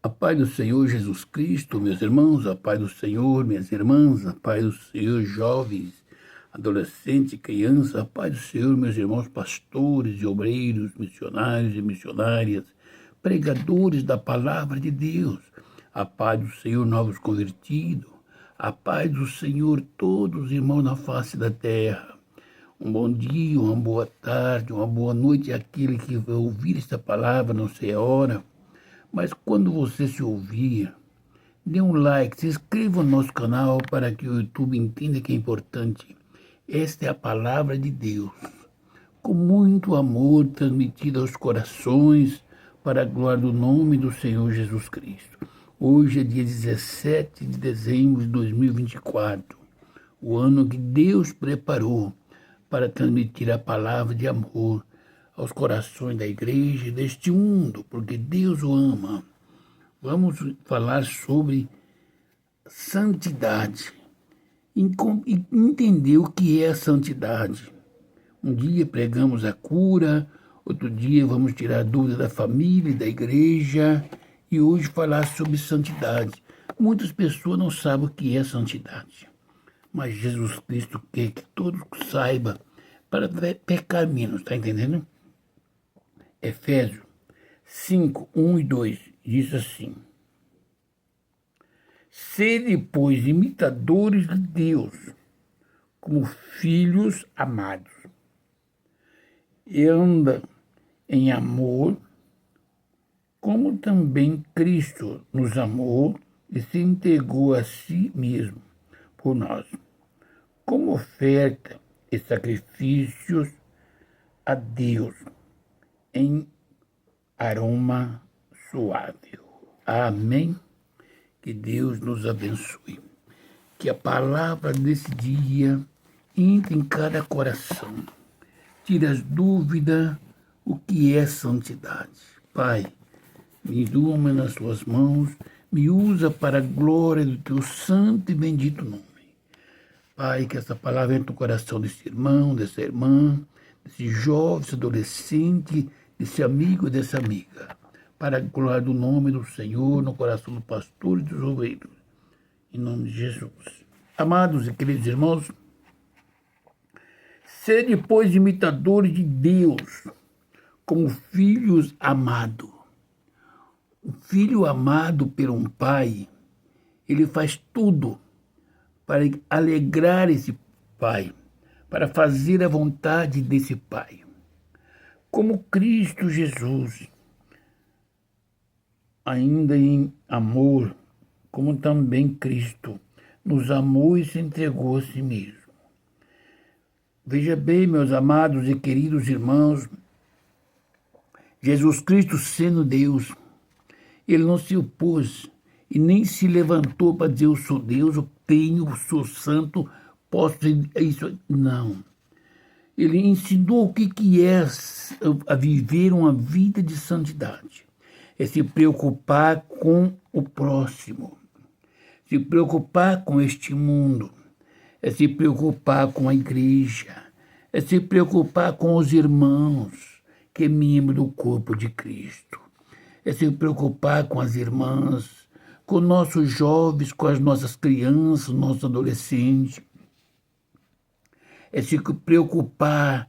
A paz do Senhor Jesus Cristo, meus irmãos, a paz do Senhor, minhas irmãs, a paz do Senhor, jovens, adolescentes, crianças, a paz do Senhor, meus irmãos, pastores e obreiros, missionários e missionárias, pregadores da palavra de Deus, a paz do Senhor, novos convertidos, a paz do Senhor, todos os irmãos na face da terra. Um bom dia, uma boa tarde, uma boa noite àquele que vai ouvir esta palavra, não sei a hora. Mas quando você se ouvir, dê um like, se inscreva no nosso canal para que o YouTube entenda que é importante. Esta é a palavra de Deus, com muito amor transmitida aos corações para a glória do nome do Senhor Jesus Cristo. Hoje é dia 17 de dezembro de 2024, o ano que Deus preparou para transmitir a palavra de amor aos corações da igreja e deste mundo, porque Deus o ama. Vamos falar sobre santidade e entender o que é a santidade. Um dia pregamos a cura, outro dia vamos tirar a dúvida da família e da igreja, e hoje falar sobre santidade. Muitas pessoas não sabem o que é santidade, mas Jesus Cristo quer que todos saibam para pecar menos, está entendendo? Efésios 5, 1 e 2 diz assim: sede, pois, imitadores de Deus, como filhos amados, e anda em amor, como também Cristo nos amou e se entregou a si mesmo por nós, como oferta e sacrifícios a Deus, em aroma suave. Amém? Que Deus nos abençoe. Que a palavra desse dia entre em cada coração. Tire as dúvidas, o que é santidade. Pai, me doma nas tuas mãos, me usa para a glória do teu santo e bendito nome. Pai, que essa palavra entre no coração desse irmão, dessa irmã, desse jovem, desse adolescente, desse amigo e dessa amiga, para a glória do nome do Senhor, no coração do pastor e dos obreiros, em nome de Jesus. Amados e queridos irmãos, sede, pois, imitadores de Deus, como filhos amados. O filho amado por um pai, ele faz tudo para alegrar esse pai, para fazer a vontade desse pai. Como Cristo Jesus, ainda em amor, como também Cristo nos amou e se entregou a si mesmo. Veja bem, meus amados e queridos irmãos, Jesus Cristo, sendo Deus, ele não se opôs e nem se levantou para dizer: eu sou Deus, eu tenho, sou santo, posso isso. Não. Ele ensinou o que é a viver uma vida de santidade. É se preocupar com o próximo, se preocupar com este mundo, é se preocupar com a igreja, é se preocupar com os irmãos, que é membro do corpo de Cristo, é se preocupar com as irmãs, com nossos jovens, com as nossas crianças, nossos adolescentes, é se preocupar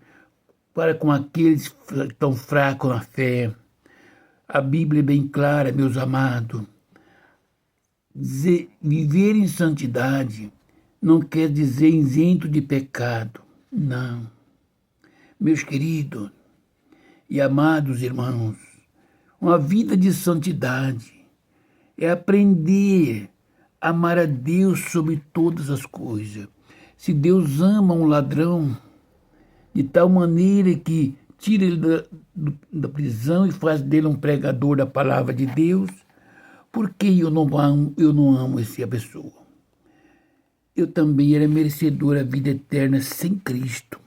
com aqueles que estão fracos na fé. A Bíblia é bem clara, meus amados. Viver em santidade não quer dizer isento de pecado, não. Meus queridos e amados irmãos, uma vida de santidade é aprender a amar a Deus sobre todas as coisas. Se Deus ama um ladrão de tal maneira que tira ele da prisão e faz dele um pregador da palavra de Deus, por que eu não amo essa pessoa? Eu também era merecedor da vida eterna sem Cristo.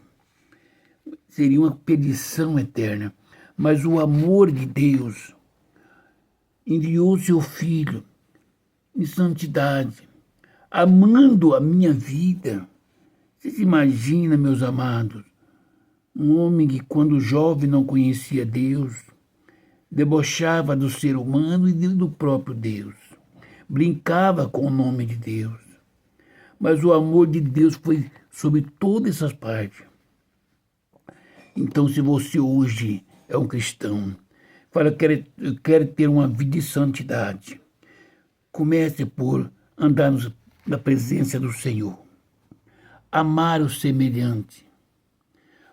Seria uma perdição eterna. Mas o amor de Deus enviou seu Filho em santidade, amando a minha vida. Vocês imaginam, meus amados, um homem que quando jovem não conhecia Deus, debochava do ser humano e do próprio Deus, brincava com o nome de Deus. Mas o amor de Deus foi sobre todas essas partes. Então, se você hoje é um cristão, fala que quer ter uma vida de santidade, comece por andar na presença do Senhor, amar o semelhante,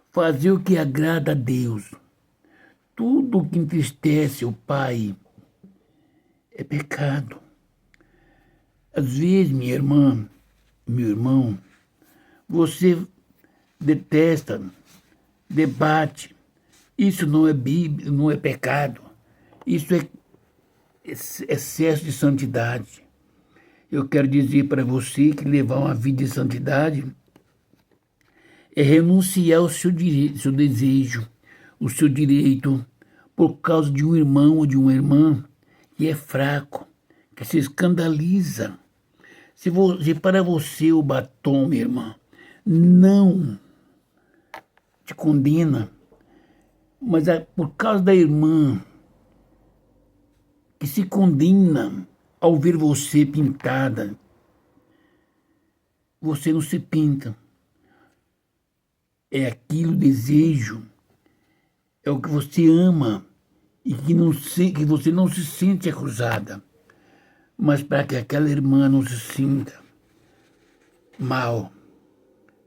fazer o que agrada a Deus. Tudo que entristece o Pai é pecado. Às vezes, minha irmã, meu irmão, você detesta, debate. Isso não é Bíblia, não é pecado. Isso é excesso de santidade. Eu quero dizer para você que levar uma vida de santidade é renunciar ao seu direito, seu desejo, o seu direito, por causa de um irmão ou de uma irmã que é fraco, que se escandaliza. Se para você o batom, minha irmã, não te condena, mas por causa da irmã que se condena ao ver você pintada, você não se pinta. É aquilo, desejo, é o que você ama e que você não se sente acusada. Mas para que aquela irmã não se sinta mal,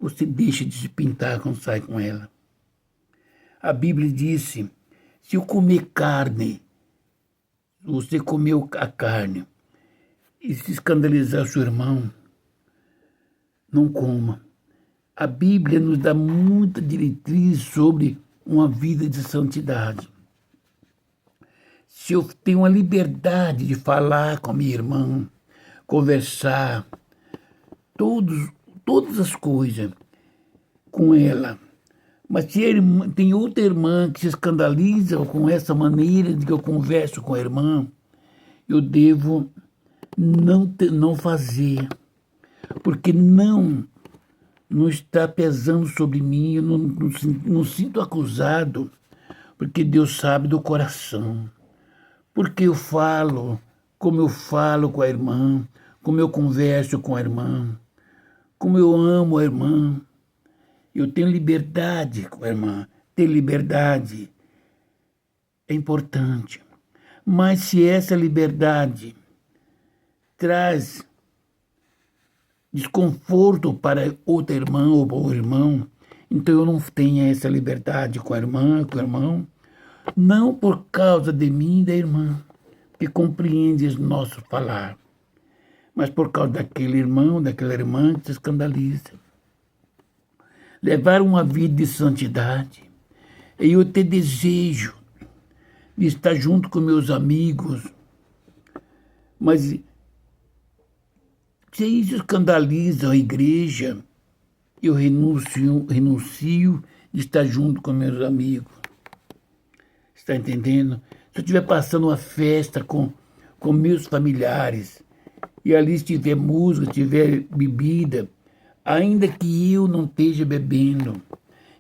você deixa de se pintar quando sai com ela. A Bíblia disse, se eu comer carne, você comeu a carne e se escandalizar seu irmão, não coma. A Bíblia nos dá muita diretriz sobre uma vida de santidade. Se eu tenho a liberdade de falar com a minha irmã, conversar, todas as coisas com ela, mas se tem outra irmã que se escandaliza com essa maneira de que eu converso com a irmã, eu devo não fazer, porque não está pesando sobre mim, eu não sinto acusado, porque Deus sabe do coração. Porque eu falo, como eu falo com a irmã, como eu converso com a irmã, como eu amo a irmã. Eu tenho liberdade com a irmã. Ter liberdade é importante. Mas se essa liberdade traz desconforto para outra irmã ou para o irmão, então eu não tenho essa liberdade com a irmã, com o irmão, não por causa de mim e da irmã, que compreende o nosso falar, mas por causa daquele irmão, daquela irmã que se escandaliza. Levar uma vida de santidade é eu ter desejo de estar junto com meus amigos, mas se isso escandaliza a igreja, eu renuncio de estar junto com meus amigos. Está entendendo? Se eu estiver passando uma festa com meus familiares e ali estiver música, estiver bebida, ainda que eu não esteja bebendo,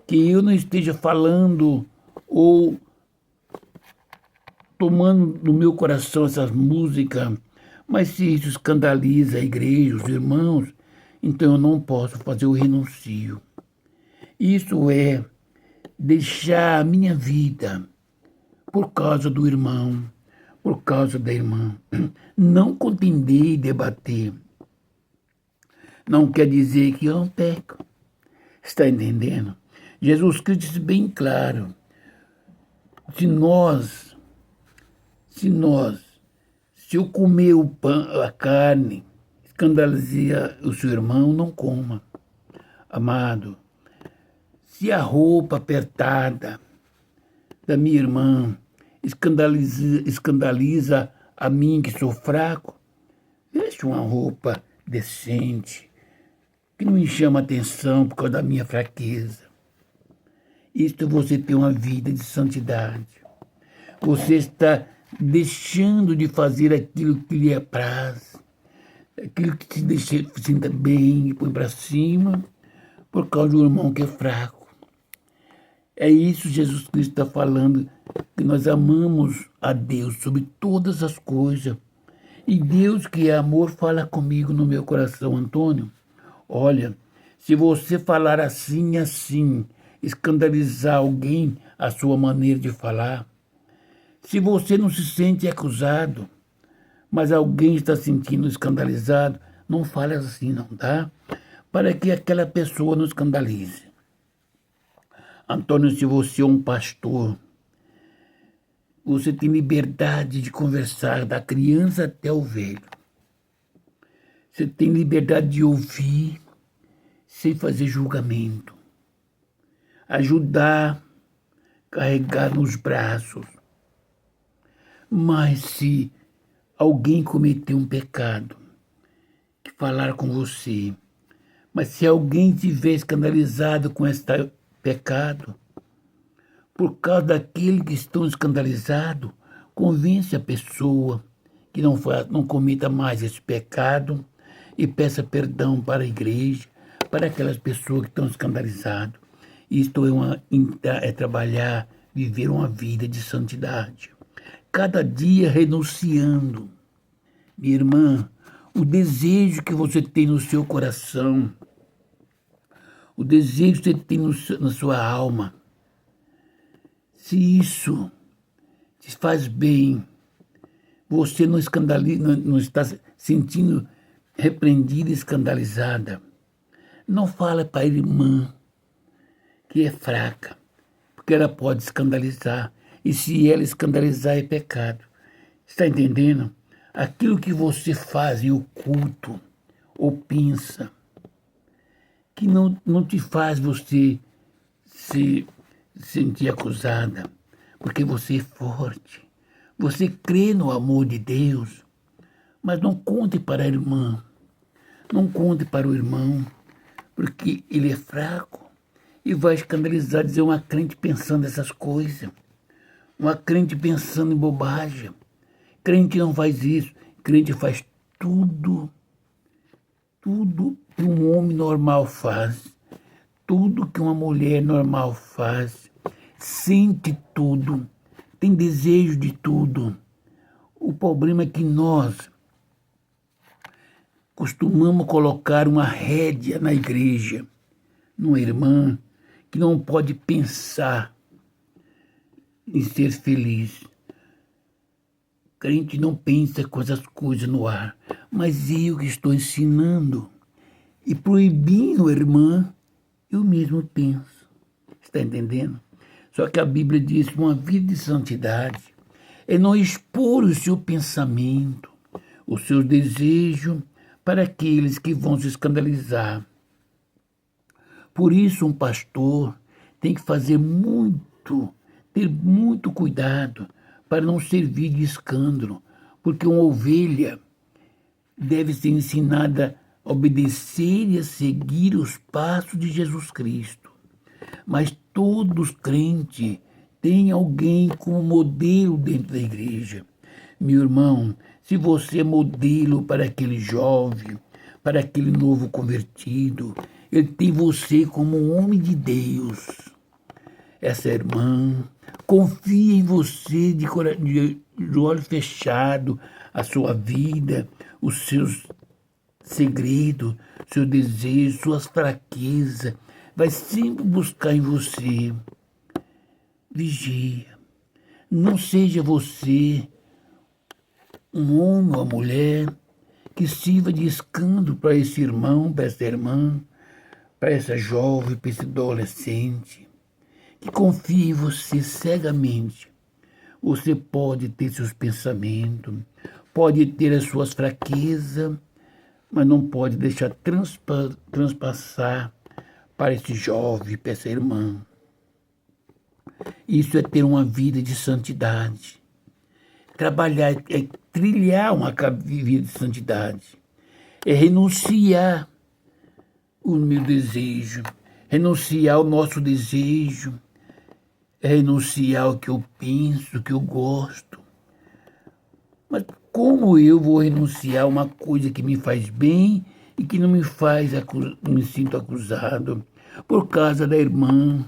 que eu não esteja falando ou tomando no meu coração essas músicas, mas se isso escandaliza a igreja, os irmãos, então eu não posso fazer o renuncio. Isso é deixar a minha vida por causa do irmão, por causa da irmã. Não contender e debater. Não quer dizer que eu não peco. Está entendendo? Jesus Cristo disse bem claro. Se eu comer o pão, a carne, escandalizar o seu irmão, não coma. Amado, se a roupa apertada da minha irmã escandaliza a mim que sou fraco, deixe uma roupa decente, que não me chama atenção por causa da minha fraqueza. Isto você tem uma vida de santidade. Você está deixando de fazer aquilo que lhe apraz, aquilo que te deixa sinta bem e põe para cima, por causa do irmão que é fraco. É isso Jesus Cristo está falando, que nós amamos a Deus sobre todas as coisas. E Deus, que é amor, fala comigo no meu coração, Antônio. Olha, se você falar assim, assim, escandalizar alguém, a sua maneira de falar, se você não se sente acusado, mas alguém está sentindo escandalizado, não fale assim, não, tá? Para que aquela pessoa não escandalize. Antônio, se você é um pastor, você tem liberdade de conversar da criança até o velho. Você tem liberdade de ouvir sem fazer julgamento. Ajudar, carregar nos braços. Mas se alguém cometeu um pecado, que falar com você, mas se alguém estiver escandalizado com este pecado, por causa daquele que estão escandalizados, convence a pessoa que não cometa mais esse pecado e peça perdão para a igreja, para aquelas pessoas que estão escandalizadas. Isto é trabalhar, viver uma vida de santidade. Cada dia renunciando. Minha irmã, o desejo que você tem no seu coração, o desejo que você tem na sua alma, se isso te faz bem, você não escandaliza, não está sentindo repreendida e escandalizada, não fala para a irmã que é fraca, porque ela pode escandalizar, e se ela escandalizar é pecado. Está entendendo? Aquilo que você faz em oculto ou pensa, que não te faz você se sentir acusada, porque você é forte, você crê no amor de Deus, mas não conte para a irmã, não conte para o irmão, porque ele é fraco e vai escandalizar, dizer uma crente pensando essas coisas, uma crente pensando em bobagem. Crente não faz isso, crente faz tudo que um homem normal faz, tudo que uma mulher normal faz, sente tudo, tem desejo de tudo. O problema é que nós costumamos colocar uma rédea na igreja, numa irmã que não pode pensar em ser feliz. Crente não pensa com essas coisas no ar, mas eu que estou ensinando e proibindo a irmã, eu mesmo penso. Está entendendo? Só que a Bíblia diz que uma vida de santidade é não expor o seu pensamento, os seus desejos para aqueles que vão se escandalizar. Por isso, um pastor tem que fazer ter muito cuidado para não servir de escândalo, porque uma ovelha deve ser ensinada a obedecer e a seguir os passos de Jesus Cristo. Mas todos crentes têm alguém como modelo dentro da igreja. Meu irmão, se você é modelo para aquele jovem, para aquele novo convertido, ele tem você como um homem de Deus. Essa irmã confia em você de olho fechado, a sua vida, os seus segredos, seus desejos, suas fraquezas. Vai sempre buscar em você. Vigia. Não seja você um homem ou uma mulher que sirva de escândalo para esse irmão, para essa irmã, para essa jovem, para esse adolescente, que confia em você cegamente. Você pode ter seus pensamentos, pode ter as suas fraquezas, mas não pode deixar transpassar para esse jovem, para essa irmã. Isso é ter uma vida de santidade. Trabalhar é trilhar uma vida de santidade. É renunciar o meu desejo, renunciar o nosso desejo, é renunciar o que eu penso, o que eu gosto. Mas como eu vou renunciar a uma coisa que me faz bem e que não me faz me sinto acusado por causa da irmã,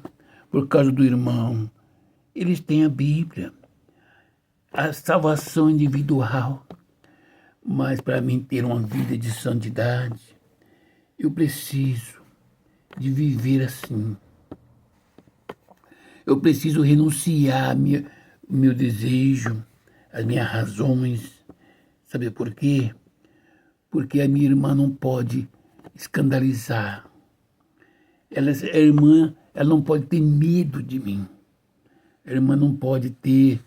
por causa do irmão. Eles têm a Bíblia, a salvação individual. Mas para mim ter uma vida de santidade, eu preciso de viver assim. Eu preciso renunciar meu desejo, as minhas razões. Sabe por quê? Porque a minha irmã não pode escandalizar. A irmã, ela não pode ter medo de mim. A irmã não pode ter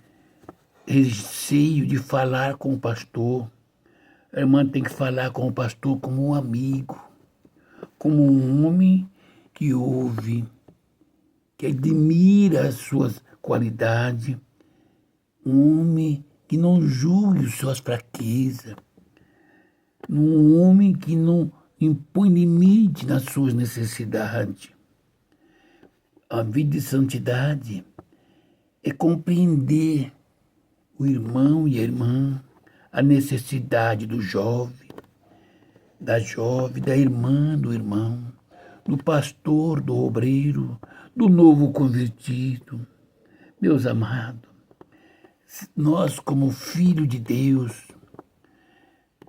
receio de falar com o pastor. A irmã tem que falar com o pastor como um amigo, como um homem que ouve, que admira as suas qualidades, um homem que não julgue suas fraquezas, um homem que não impõe limite nas suas necessidades. A vida de santidade é compreender o irmão e a irmã, a necessidade do jovem, da jovem, da irmã, do irmão, do pastor, do obreiro, do novo convertido. Meus amados, nós como filho de Deus,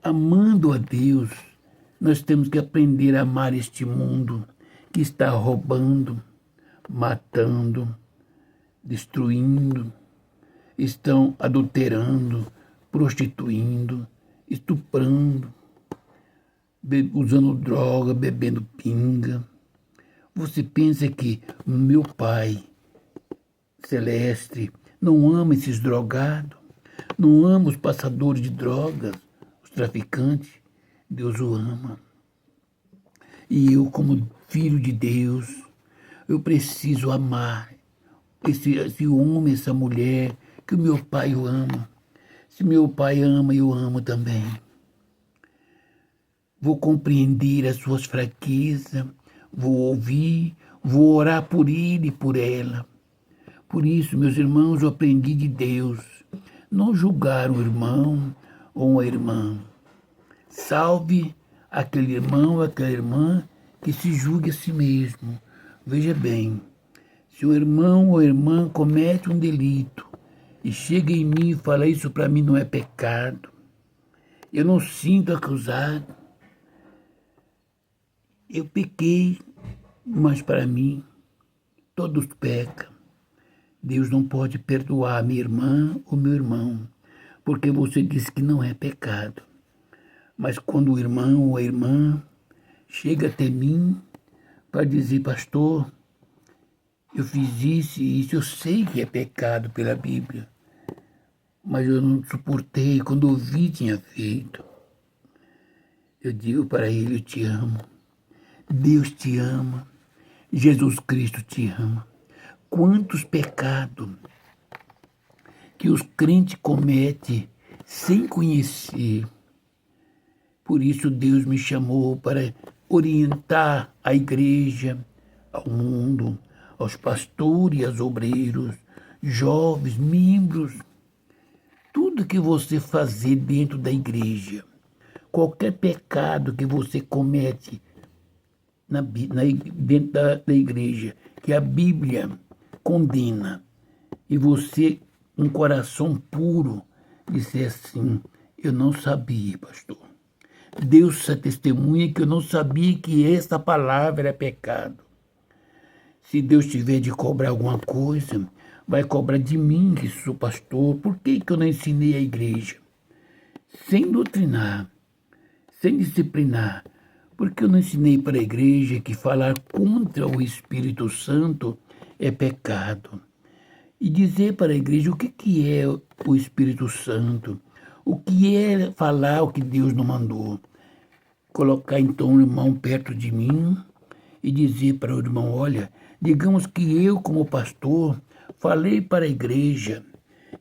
amando a Deus, nós temos que aprender a amar este mundo que está roubando, matando, destruindo, estão adulterando, prostituindo, estuprando, usando droga, bebendo pinga. Você pensa que meu Pai Celeste não ama esses drogados, não ama os passadores de drogas, os traficantes? Deus o ama. E eu, como filho de Deus, eu preciso amar esse homem, essa mulher, que o meu Pai o ama. Se meu Pai ama, eu amo também. Vou compreender as suas fraquezas, vou ouvir, vou orar por ele e por ela. Por isso, meus irmãos, eu aprendi de Deus, não julgar um irmão ou uma irmã. Salve aquele irmão ou aquela irmã que se julgue a si mesmo. Veja bem, se um irmão ou irmã comete um delito e chega em mim e fala isso para mim não é pecado, eu não sinto acusado, eu pequei, mas para mim todos pecam. Deus não pode perdoar minha irmã ou meu irmão, porque você disse que não é pecado. Mas quando o irmão ou a irmã chega até mim para dizer, pastor, eu fiz isso e isso, eu sei que é pecado pela Bíblia, mas eu não suportei, quando ouvi tinha feito. Eu digo para ele, eu te amo, Deus te ama, Jesus Cristo te ama. Quantos pecados que os crentes cometem sem conhecer. Por isso Deus me chamou para orientar a igreja, ao mundo, aos pastores e aos obreiros, jovens, membros, tudo que você fazer dentro da igreja, qualquer pecado que você comete dentro da igreja, que a Bíblia condena, e você, um coração puro, disser assim, eu não sabia, pastor. Deus se testemunha que eu não sabia que esta palavra é pecado. Se Deus tiver de cobrar alguma coisa, vai cobrar de mim, que sou pastor. Por que eu não ensinei a igreja? Sem doutrinar, sem disciplinar. Porque eu não ensinei para a igreja que falar contra o Espírito Santo é pecado. E dizer para a igreja o que é o Espírito Santo, o que é falar o que Deus não mandou. Colocar então o irmão perto de mim e dizer para o irmão, olha, digamos que eu como pastor falei para a igreja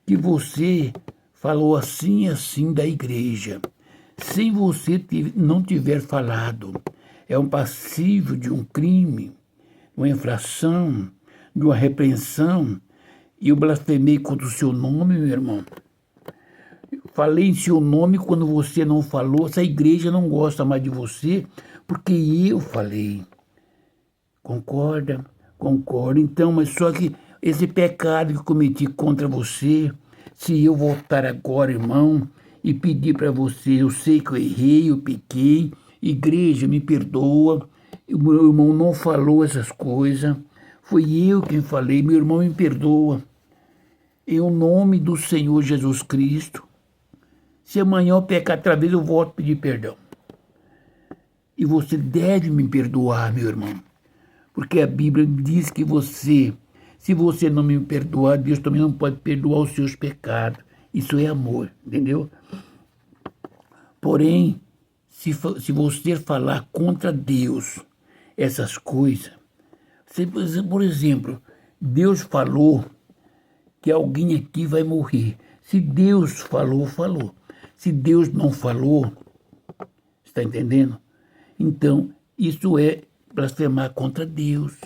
que você falou assim e assim da igreja, sem você não tiver falado. É um passível de um crime, uma infração, de uma repreensão, e eu blasfemei contra o seu nome, meu irmão. Falei em seu nome quando você não falou, essa igreja não gosta mais de você, porque eu falei. Concorda? Concordo, então, mas só que esse pecado que cometi contra você, se eu voltar agora, irmão, e pedir para você, eu sei que eu errei, eu pequei, igreja, me perdoa, o meu irmão não falou essas coisas, foi eu quem falei, meu irmão me perdoa, em nome do Senhor Jesus Cristo, se amanhã eu pecar outra vez, eu volto a pedir perdão. E você deve me perdoar, meu irmão. Porque a Bíblia diz que se você não me perdoar, Deus também não pode perdoar os seus pecados. Isso é amor, entendeu? Porém, se você falar contra Deus essas coisas, por exemplo, Deus falou que alguém aqui vai morrer. Se Deus falou, falou. Se Deus não falou, está entendendo? Então, isso é blasfemar contra Deus.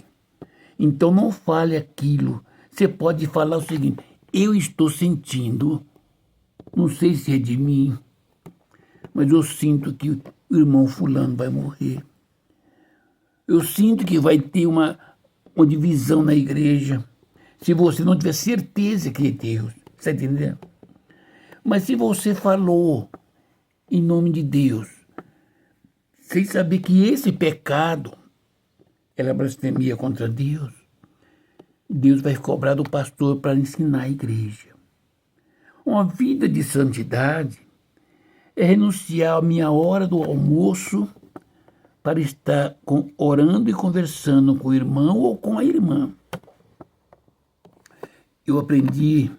Então, não fale aquilo. Você pode falar o seguinte: eu estou sentindo, não sei se é de mim, mas eu sinto que o irmão fulano vai morrer. Eu sinto que vai ter uma divisão na igreja, se você não tiver certeza que é Deus. Está entendendo? Mas se você falou em nome de Deus, sem saber que esse pecado era blasfemia contra Deus, Deus vai cobrar do pastor para ensinar a igreja. Uma vida de santidade é renunciar à minha hora do almoço para estar orando e conversando com o irmão ou com a irmã. Eu aprendi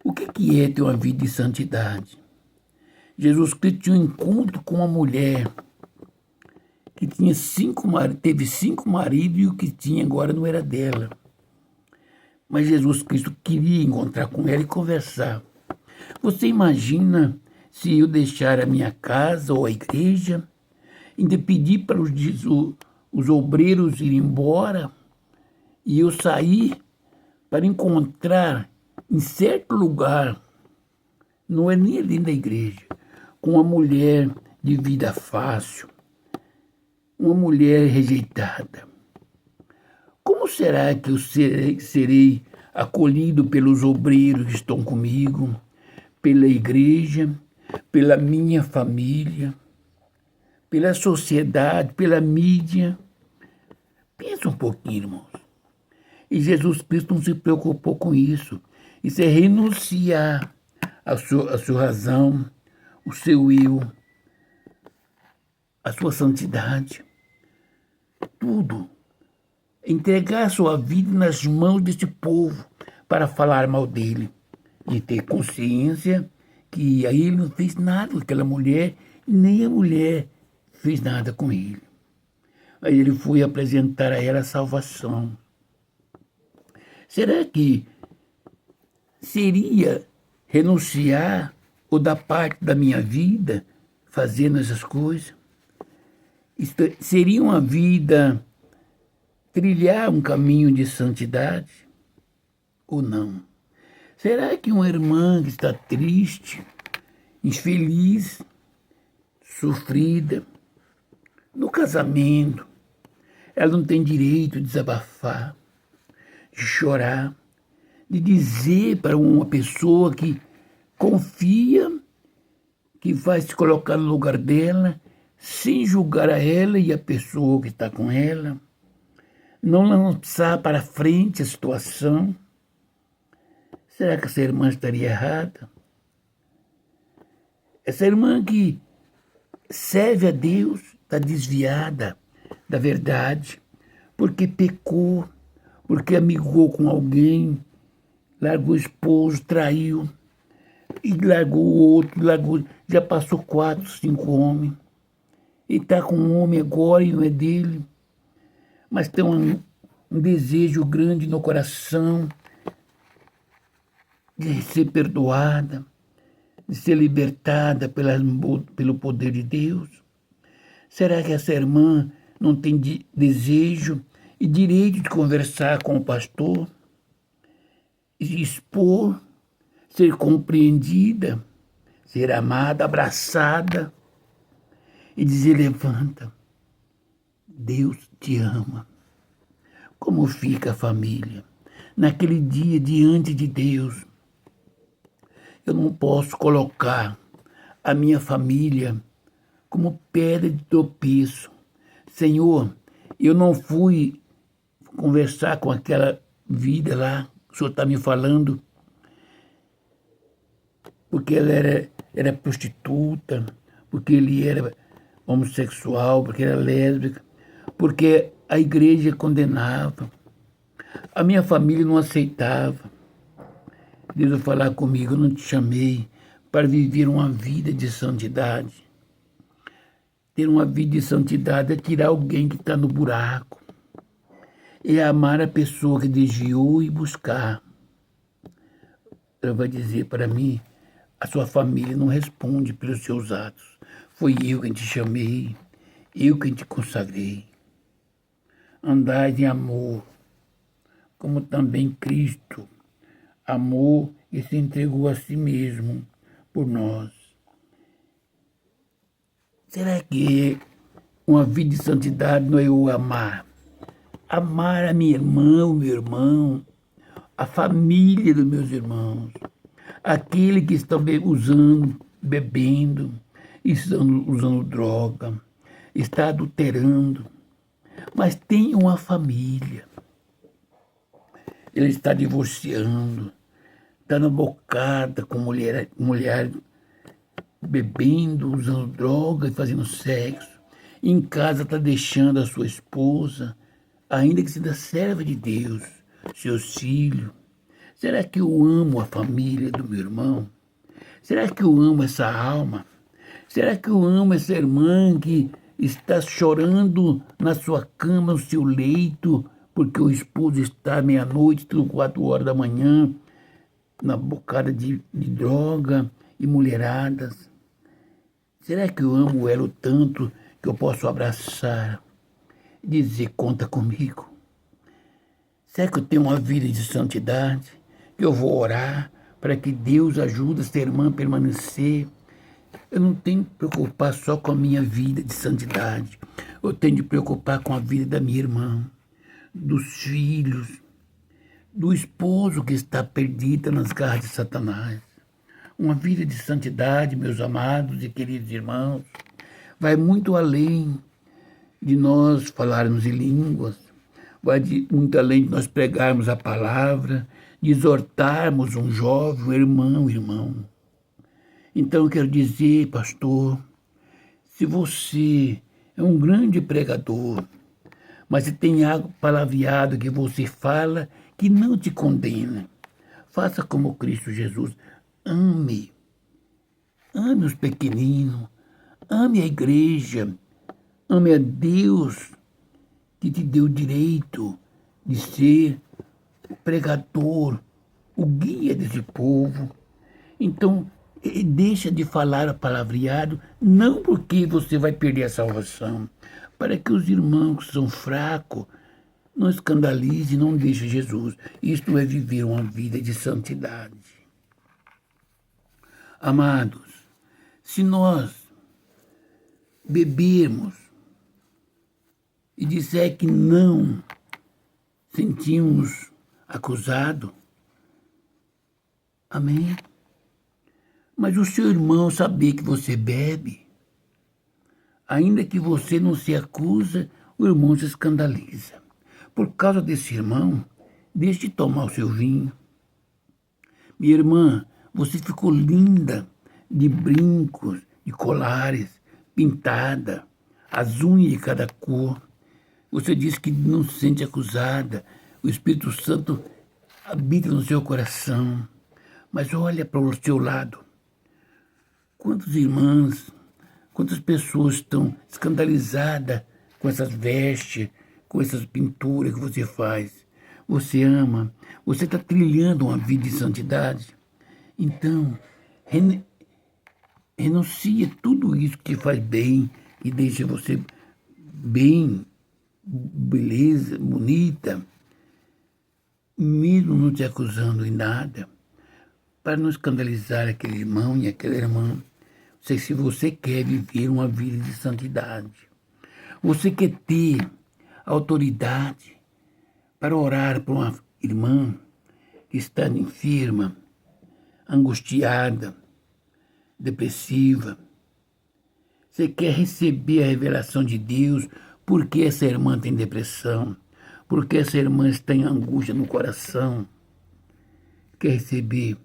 o que é ter uma vida de santidade. Jesus Cristo tinha um encontro com uma mulher que teve 5 maridos e o que tinha agora não era dela. Mas Jesus Cristo queria encontrar com ela e conversar. Você imagina se eu deixar a minha casa ou a igreja, ainda pedir para os obreiros irem embora e eu sair para encontrar em certo lugar, não é nem dentro da igreja, com uma mulher de vida fácil, uma mulher rejeitada. Como será que eu serei acolhido pelos obreiros que estão comigo, pela igreja, pela minha família, pela sociedade, pela mídia? Pensa um pouquinho, irmãos. E Jesus Cristo não se preocupou com isso. Isso é renunciar à sua razão, o seu eu, a sua santidade. Tudo. Entregar a sua vida nas mãos desse povo para falar mal dele. E ter consciência que aí ele não fez nada com aquela mulher, nem a mulher fez nada com ele. Aí ele foi apresentar a ela a salvação. Será que seria renunciar ou dar parte da minha vida fazendo essas coisas? Seria uma vida trilhar um caminho de santidade ou não? Será que uma irmã que está triste, infeliz, sofrida, no casamento, ela não tem direito de desabafar, de chorar, de dizer para uma pessoa que confia, que vai se colocar no lugar dela, sem julgar a ela e a pessoa que está com ela, não lançar para frente a situação? Será que essa irmã estaria errada? Essa irmã que serve a Deus está desviada da verdade, porque pecou, porque amigou com alguém, largou o esposo, traiu, e largou o outro, já passou 4, 5 homens, e está com um homem agora e não é dele, mas tem um desejo grande no coração de ser perdoada, de ser libertada pelo poder de Deus. Será que essa irmã não tem desejo e direito de conversar com o pastor, expor, ser compreendida, ser amada, abraçada e dizer: levanta, Deus te ama. Como fica a família? Naquele dia diante de Deus, eu não posso colocar a minha família como pedra de tropeço. Senhor, eu não fui conversar com aquela vida lá, o Senhor está me falando, porque ela era prostituta, porque ele era homossexual, porque era lésbica, porque a igreja condenava, a minha família não aceitava. Deus vai falar comigo, eu não te chamei para viver uma vida de santidade. Ter uma vida de santidade é tirar alguém que está no buraco. É amar a pessoa que desviou e buscar. Ela vai dizer para mim, a sua família não responde pelos seus atos. Foi eu quem te chamei, eu quem te consagrei. Andai em amor, como também Cristo amou e se entregou a si mesmo por nós. Será que uma vida de santidade não é eu amar? Amar a minha irmã, o meu irmão, a família dos meus irmãos, aquele que estão usando, bebendo, estão usando droga, está adulterando, mas tem uma família. Ele está divorciando, está na bocada com mulher bebendo, usando droga e fazendo sexo. Em casa está deixando a sua esposa, ainda que seja serva de Deus, seus filhos. Será que eu amo a família do meu irmão? Será que eu amo essa alma? Será que eu amo essa irmã que está chorando na sua cama, no seu leito, porque o esposo está meia-noite, 4 horas da manhã, na bocada de droga e mulheradas? Será que eu amo ela o tanto que eu posso abraçar e dizer, conta comigo? Será que eu tenho uma vida de santidade? Que eu vou orar para que Deus ajude essa irmã a permanecer? Eu não tenho que preocupar só com a minha vida de santidade. Eu tenho de preocupar com a vida da minha irmã, dos filhos, do esposo que está perdido nas garras de Satanás. Uma vida de santidade, meus amados e queridos irmãos, vai muito além de nós falarmos em línguas, vai muito além de nós pregarmos a palavra, de exortarmos um jovem, um irmão. Então eu quero dizer, pastor, se você é um grande pregador, mas se tem algo palavreado que você fala que não te condena, faça como Cristo Jesus. Ame os pequeninos, ame a igreja, ame a Deus que te deu o direito de ser o pregador, o guia desse povo. Então, deixa de falar a palavreado, não porque você vai perder a salvação, para que os irmãos que são fracos não escandalizem, não deixem Jesus. Isto é viver uma vida de santidade. Amados, se nós bebermos e disser que não sentimos acusado, amém? Mas o seu irmão saber que você bebe, ainda que você não se acusa, o irmão se escandaliza. Por causa desse irmão, deixe de tomar o seu vinho. Minha irmã, você ficou linda, de brincos, de colares, pintada, as unhas de cada cor. Você disse que não se sente acusada, o Espírito Santo habita no seu coração. Mas olha para o seu lado. Quantas irmãs, quantas pessoas estão escandalizadas com essas vestes, com essas pinturas que você faz? Você ama, você está trilhando uma vida de santidade. Então, renuncia tudo isso que faz bem e deixa você bem, beleza, bonita, mesmo não te acusando em nada, para não escandalizar aquele irmão e aquela irmã. Se você quer viver uma vida de santidade, você quer ter autoridade para orar por uma irmã que está enferma, angustiada, depressiva. Você quer receber a revelação de Deus, por que essa irmã tem depressão, por que essa irmã está em angústia no coração. Quer receber?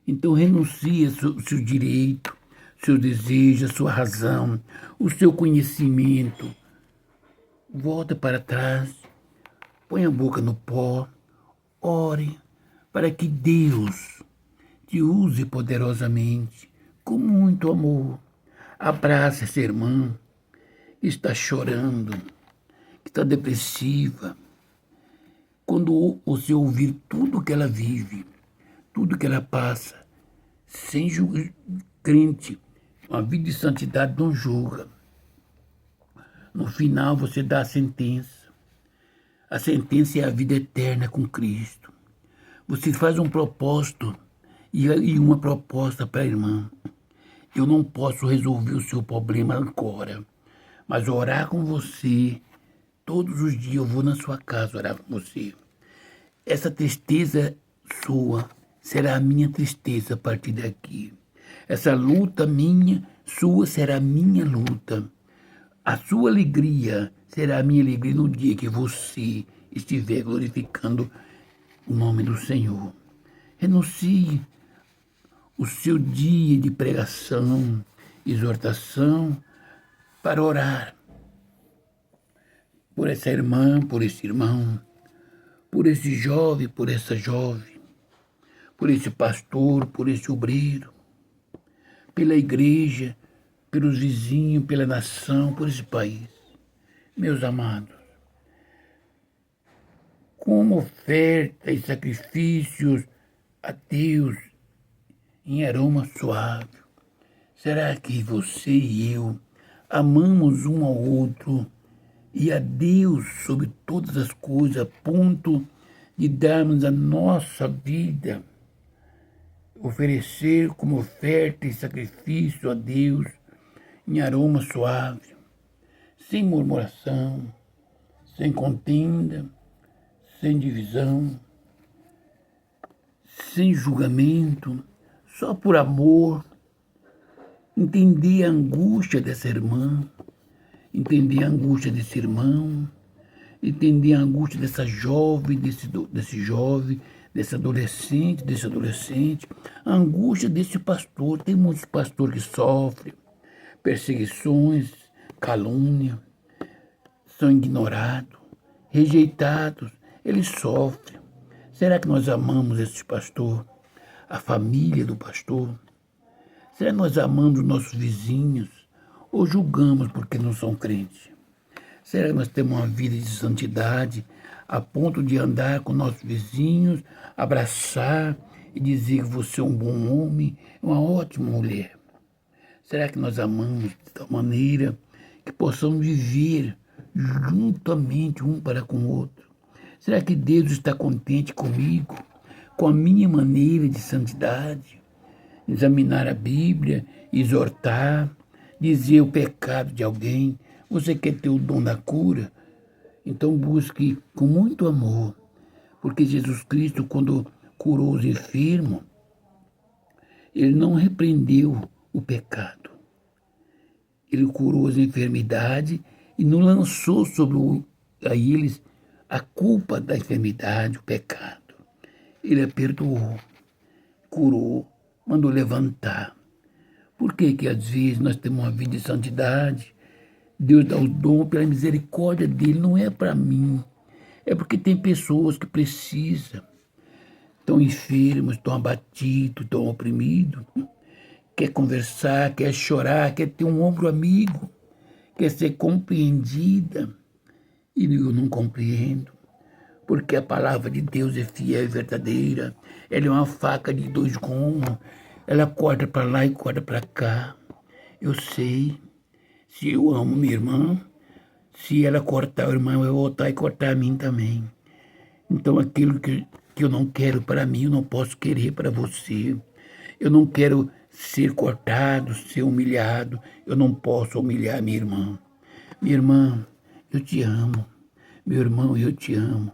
Então renuncie ao seu direito, seu desejo, a sua razão, o seu conhecimento. Volta para trás, põe a boca no pó, ore para que Deus te use poderosamente, com muito amor. Abraça essa irmã que está chorando, que está depressiva. Quando você ouvir tudo que ela vive, tudo que ela passa, sem julgar, crente, uma vida de santidade não julga. No final você dá a sentença. A sentença é a vida eterna com Cristo. Você faz um propósito e uma proposta para a irmã. Eu não posso resolver o seu problema agora, mas orar com você, todos os dias eu vou na sua casa orar com você. Essa tristeza sua será a minha tristeza a partir daqui. Essa luta minha, sua será a minha luta. A sua alegria será a minha alegria no dia que você estiver glorificando o nome do Senhor. Renuncie o seu dia de pregação, exortação, para orar por essa irmã, por esse irmão, por esse jovem, por essa jovem, por esse pastor, por esse obreiro, pela igreja, pelos vizinhos, pela nação, por esse país. Meus amados, como oferta e sacrifícios a Deus em aroma suave, será que você e eu amamos um ao outro e a Deus sobre todas as coisas, a ponto de darmos a nossa vida, oferecer como oferta e sacrifício a Deus em aroma suave, sem murmuração, sem contenda, sem divisão, sem julgamento, só por amor, entender a angústia dessa irmã, entender a angústia desse irmão, entender a angústia dessa jovem, desse jovem, desse adolescente, a angústia desse pastor. Tem muitos pastores que sofrem perseguições, calúnia, são ignorados, rejeitados, eles sofrem. Será que nós amamos esse pastor? A família do pastor? Será que nós amamos os nossos vizinhos ou julgamos porque não são crentes? Será que nós temos uma vida de santidade a ponto de andar com nossos vizinhos, abraçar e dizer que você é um bom homem, uma ótima mulher? Será que nós amamos de tal maneira que possamos viver juntamente um para com o outro? Será que Deus está contente comigo, com a minha maneira de santidade? Examinar a Bíblia, exortar, dizer o pecado de alguém. Você quer ter o dom da cura? Então busque com muito amor, porque Jesus Cristo, quando curou os enfermos, ele não repreendeu o pecado. Ele curou as enfermidades e não lançou sobre a eles a culpa da enfermidade, o pecado. Ele a perdoou, curou, mandou levantar. Por que às vezes nós temos uma vida de santidade? Deus dá o dom pela misericórdia dele, não é para mim. É porque tem pessoas que precisam, estão enfermos, estão abatidos, estão oprimidos, quer conversar, quer chorar, quer ter um ombro amigo, quer ser compreendida. E eu não compreendo, porque a palavra de Deus é fiel e verdadeira. Ela é uma faca de dois gumes, ela corta para lá e corta para cá. Eu sei, se eu amo minha irmã, se ela cortar o irmão, eu vou voltar e cortar a mim também. Então aquilo que eu não quero para mim, eu não posso querer para você. Eu não quero ser cortado, ser humilhado, eu não posso humilhar minha irmã. Minha irmã, eu te amo. Meu irmão, eu te amo.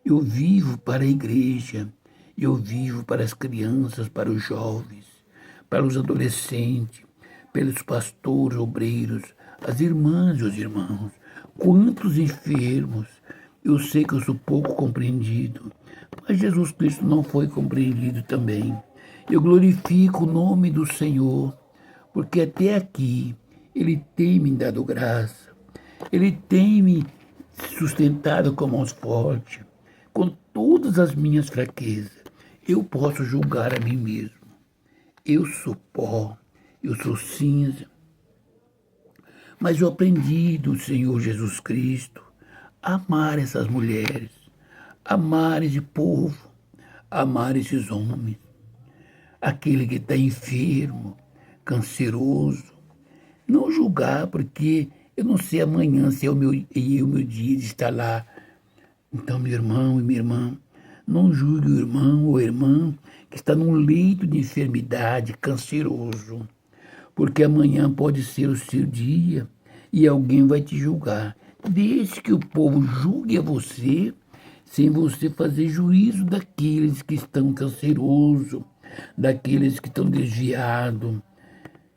Eu vivo para a igreja, eu vivo para as crianças, para os jovens, para os adolescentes, pelos pastores, obreiros, as irmãs e os irmãos. Quantos enfermos! Eu sei que eu sou pouco compreendido, mas Jesus Cristo não foi compreendido também. Eu glorifico o nome do Senhor, porque até aqui Ele tem me dado graça, Ele tem me sustentado com mãos fortes, com todas as minhas fraquezas. Eu posso julgar a mim mesmo. Eu sou pó, eu sou cinza, mas eu aprendi do Senhor Jesus Cristo a amar essas mulheres, amar esse povo, amar esses homens, aquele que está enfermo, canceroso. Não julgar, porque eu não sei amanhã se é o meu dia de estar lá. Então, meu irmão e minha irmã, não julgue o irmão ou a irmã que está num leito de enfermidade canceroso, porque amanhã pode ser o seu dia e alguém vai te julgar. Deixe que o povo julgue a você, sem você fazer juízo daqueles que estão cancerosos, daqueles que estão desviados.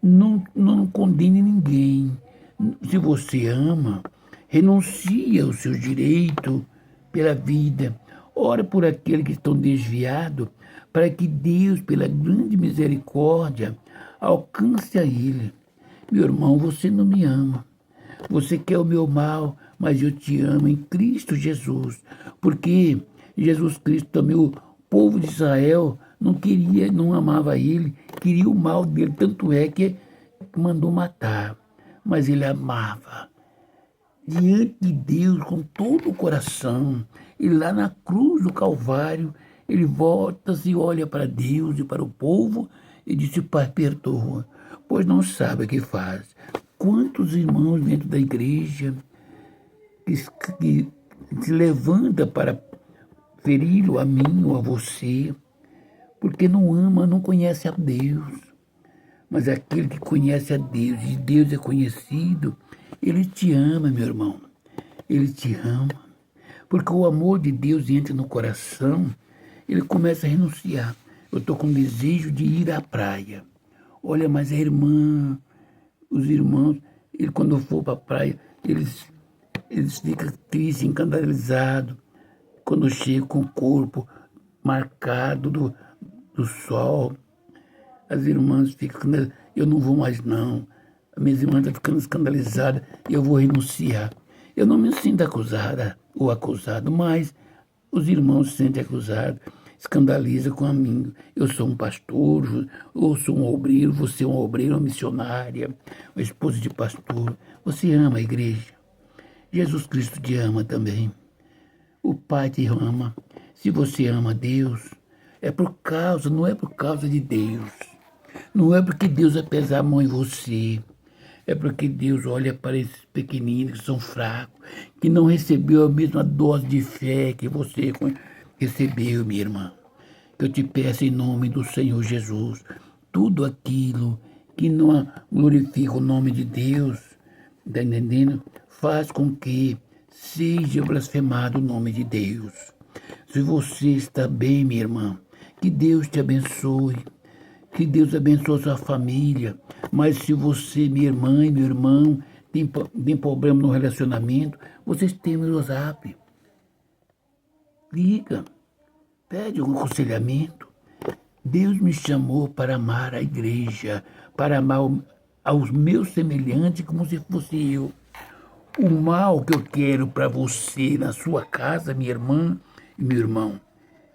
Não condene ninguém. Se você ama, renuncie ao seu direito pela vida. Ora por aqueles que estão desviados, para que Deus, pela grande misericórdia, alcance a ele. Meu irmão, você não me ama. Você quer o meu mal, mas eu te amo em Cristo Jesus. Porque Jesus Cristo também, o povo de Israel, não queria, não amava ele, queria o mal dele, tanto é que mandou matar. Mas ele amava diante de Deus com todo o coração. E lá na cruz do Calvário, ele volta-se e olha para Deus e para o povo e disse: Pai, perdoa, pois não sabe o que faz. Quantos irmãos dentro da igreja que se levanta para feri-lo a mim ou a você, porque não ama, não conhece a Deus. Mas aquele que conhece a Deus e Deus é conhecido, ele te ama, meu irmão. Ele te ama. Porque o amor de Deus entra no coração, ele começa a renunciar. Eu estou com desejo de ir à praia. Olha, mas a irmã, os irmãos, ele, quando for para a praia, eles ficam tristes, escandalizados, quando chegam com o corpo marcado do sol. As irmãs ficam, eu não vou mais não. As minhas irmãs estão ficando escandalizadas e eu vou renunciar. Eu não me sinto acusada ou acusado, mas os irmãos se sentem acusados, escandalizam com a mim. Eu sou um pastor, ou sou um obreiro, você é um obreiro, uma missionária, uma esposa de pastor. Você ama a igreja. Jesus Cristo te ama também. O Pai te ama. Se você ama Deus, não é por causa de Deus. Não é porque Deus vai pesar a mão em você. É porque Deus olha para esses pequeninos que são fracos, que não recebeu a mesma dose de fé que você recebeu, minha irmã. Que eu te peço em nome do Senhor Jesus, tudo aquilo que não glorifica o nome de Deus, está entendendo? Faz com que seja blasfemado o nome de Deus. Se você está bem, minha irmã, que Deus te abençoe. Que Deus abençoe a sua família. Mas se você, minha irmã e meu irmão, tem problema no relacionamento, vocês têm meu WhatsApp. Liga, pede um aconselhamento. Deus me chamou para amar a igreja, para amar aos meus semelhantes como se fosse eu. O mal que eu quero para você na sua casa, minha irmã e meu irmão,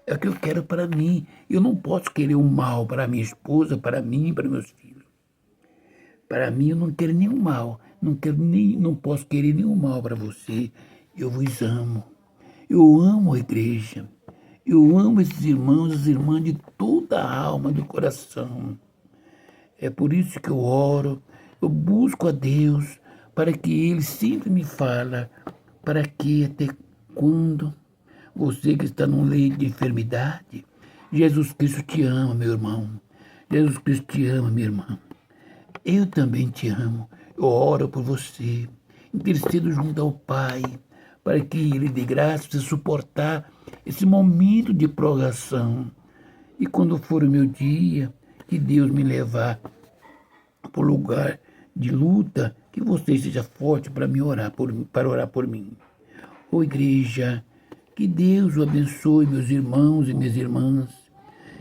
é o que eu quero para mim. Eu não posso querer o mal para minha esposa, para mim e para meus filhos. Para mim, eu não quero nenhum mal. Não posso querer nenhum mal para você. Eu vos amo. Eu amo a igreja. Eu amo esses irmãos e as irmãs de toda a alma, do coração. É por isso que eu oro. Eu busco a Deus para que Ele sempre me fala. Para que até quando? Você que está num leito de enfermidade, Jesus Cristo te ama, meu irmão. Jesus Cristo te ama, minha irmã. Eu também te amo. Eu oro por você. Intercedo junto ao Pai, para que Ele dê graça para suportar esse momento de prorrogação. E quando for o meu dia, que Deus me levar para o lugar de luta, que você seja forte para para orar por mim. Ô igreja, que Deus o abençoe, meus irmãos e minhas irmãs.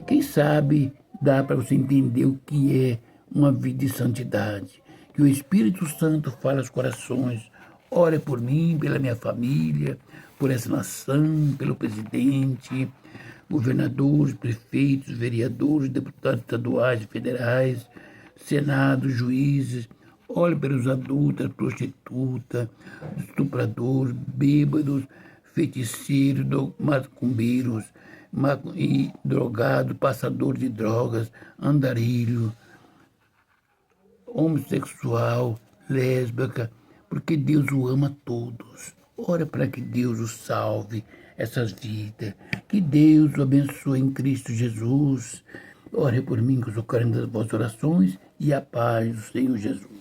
Quem sabe dá para você entender o que é uma vida de santidade. Que o Espírito Santo fale aos corações. Ore por mim, pela minha família, por essa nação, pelo presidente, governadores, prefeitos, vereadores, deputados estaduais e federais, Senado, juízes. Olhe pelos adultos, prostitutas, estupradores, bêbados, feiticeiros, macumbeiros, e drogados, passadores de drogas, andarilho, homossexual, lésbica, porque Deus o ama a todos. Ora para que Deus o salve essas vidas. Que Deus o abençoe em Cristo Jesus. Ore por mim, que eu sou carente das vossas orações, e a paz do Senhor Jesus.